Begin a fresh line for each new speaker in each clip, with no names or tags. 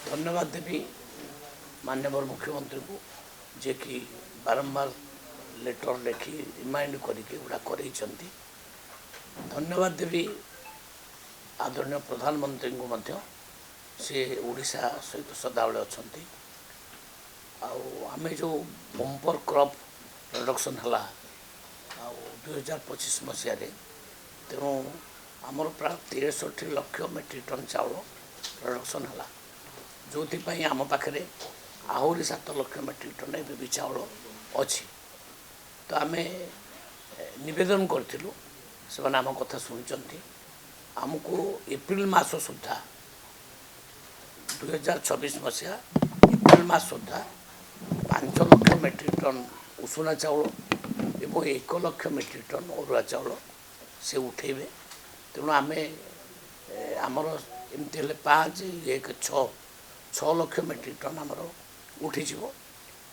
धन्यवाद देवी माननीय मुख्यमंत्री को जे कि बारंबार लेटर लिखि रिमाइंड करके गुड़ा कर धन्यवाद देवी आदरणीय प्रधानमंत्री को मध्य से ओडिशा सहित सदाबले अच्छा आम जो बंपर क्रॉप प्रोडक्शन है 2025 मसीह तेणु आमर प्राय 63 लाख मेट्रिक टन चाउल प्रोडक्शन है जो आम पाखे आहरी 7 लाख मेट्रिक टन ए भी चाउल अच्छी तो आम नवेदन करूँ से आम कथा शुणी आमको एप्रिल मास सुधा 2026 मसीहा एप्रिल मास सुधा 5 लाख मेट्रिक टन उषुना चाउल एवं 1 लाख मेट्रिक टन अरुआ चाउल से उठेबे तेणु आम आमर एमती 5 लाख मेट्रिक टन आमर उठीज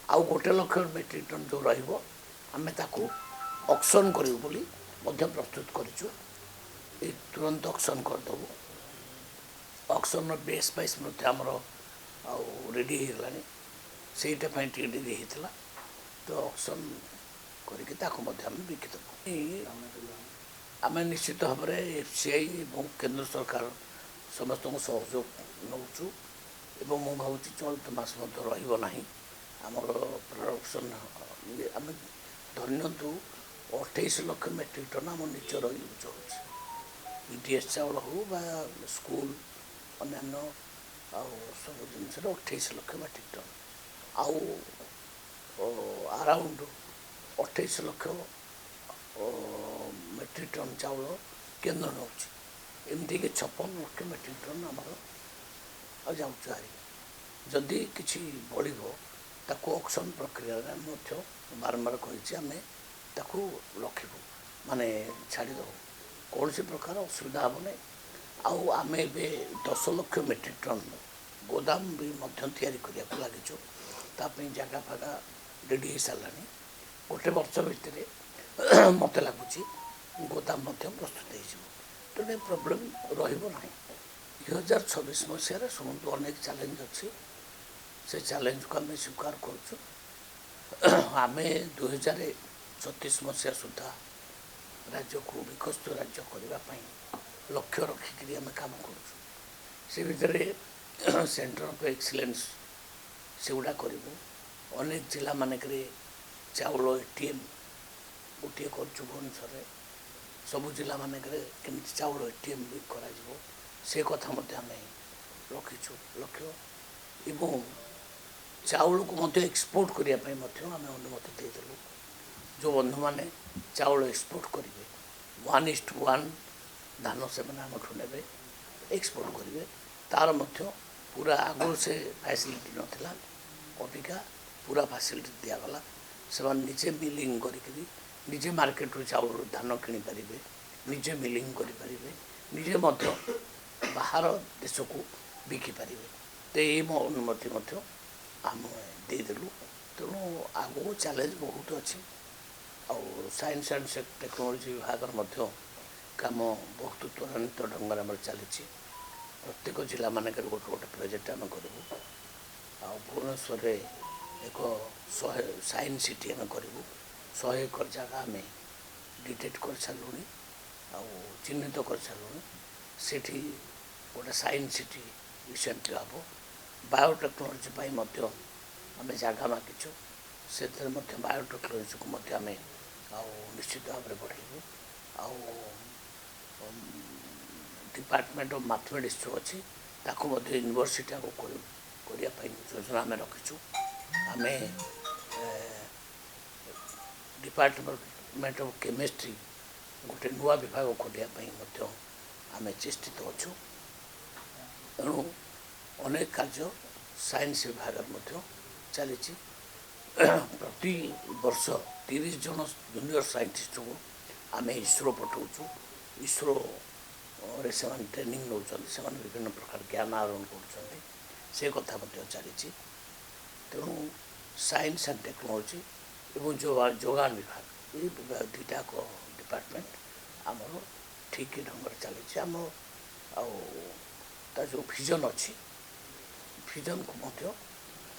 आउ 1 लाख मेट्रिक टन जो रमें ऑक्शन करूँ बोली प्रस्तुत करूँ तुरंत ऑक्शन करदेबू ऑक्शन बेस प्राइस आमर रेडी होगा सेटापी टे डेरी होता तो ऑक्शन करके बिकिदेबू आम निश्चित भाव में एफसीआई और केंद्र सरकार समस्त सहयोग नौचु एवं मु भावी चलित मास रही आमर प्रोडक्शन आम धरतु 28 लाख मेट्रिक टन आम निजर यूज हो पीडीएस चाउल हो स्कूल अन्य सब जिनस 28 लाख मेट्रिक टन आउ अराउंड 28 लाख मेट्रिक टन चाउल केन्द्र नौ एमती 56 लाख मेट्रिक टन आमर जाऊँ जदि किसी बढ़ ताको ऑक्शन प्रक्रिया बारंबार कही आम रखू माने छाड़देव कौन सी प्रकार असुविधा हम नहीं आम ए 10 लाख मेट्रिक टन गोदाम भी या लगिचु ताप जगह फागा रेडी हो सारा गोटे वर्ष भितर मत लगुच गोदाम प्रस्तुत हो तेणु प्रोब्लेम रहा 2026 मसीह शुणु अनेक चैलेंज अच्छी से चैलेंज को आम स्वीकार करें 2036 मसीहा सुधा राज्य को विकसित राज्य करने लक्ष्य रखिक आम कम कर भर सेंटर ऑफ एक्सीलेंस से गुड़ा करूँ अनेक जिला मानक चाउल एटीएम गोटे कर भुवनेश्वर सबू जिला मानक केमती चाउल एटीएम भी कर से कथा आम रखीचु लक्ष्य एवं चाउल को एक्सपोर्ट करने आम अनुमति देदेलु जो बंधु मैंने चाउल एक्सपोर्ट करेंगे 1:1 धान से ने एक्सपोर्ट करेंगे तार पूरा आगुरी से फैसिलिटी नाला अबिका पूरा फैसिलिटी दिगला से निजे मिलिंग करी निजे मार्केट रू चाउल धान किनीपर निजे मिलिंग करें निजे बाहर देश को बिकिपारे तो ये अनुमति आम देदेलु तेणु आगो चैलेंज बहुत अच्छी और साइंस एंड टेक्नोलोजी विभाग काम बहुत त्वरान्वित ढंग चली प्रत्येक जिला मानक गोटे गोटे प्रोजेक्ट आम करूँ भुवनेश्वर एक 100 साइंस सिटी आम करूँ 100 एकर जगह आम डिटेक्ट कर सारूँ चिन्हित कर सारूँ से गोटे साइंस सिटी रिसेंटली हम बायोटेक्नोलोजी आम जगह मागिचु से बायोटेक्नोलोजी को आम निश्चित भाव में बढ़ेबू डिपार्टमेंट ऑफ मैथमेटिक्स जो अच्छी यूनिवर्सिटी को करने योजना आम रखीचु आम डिपार्टमेंट ऑफ केमिस्ट्री गोटे नुआ विभाग करने आम चेष्टित अच्छु तेणु अनेक कार्य साइंस विभाग चली प्रति वर्ष 30 जन जूनियर साइंटिस्ट को आम इसरो पठाऊँ इसरो से ट्रेनिंग नौ विभिन्न प्रकार ज्ञान आहरण कर कथा चली तेणु साइंस एंड टेक्नोलोजी एवं जोगान विभाग ये दुईटा डिपार्टमेंट आमर ठीक ढंग चली आम जो विजन अच्छी ଭିଜନକୁ ମଧ୍ୟ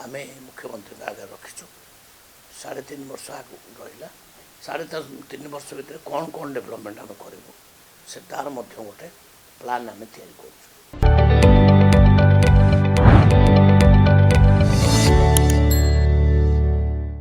ଆମେ ମୁଖ୍ୟମନ୍ତ୍ରୀଙ୍କ ଆଗରେ ରଖିଛୁ। 3.5 ବର୍ଷ ଆଗକୁ ରହିଲା, 3.5 ବର୍ଷ ଭିତରେ କ'ଣ ଡେଭଲପମେଣ୍ଟ ଆମେ କରିବୁ ସେ ତାର ମଧ୍ୟ ଗୋଟେ ପ୍ଲାନ୍ ଆମେ ତିଆରି କରୁଛୁ।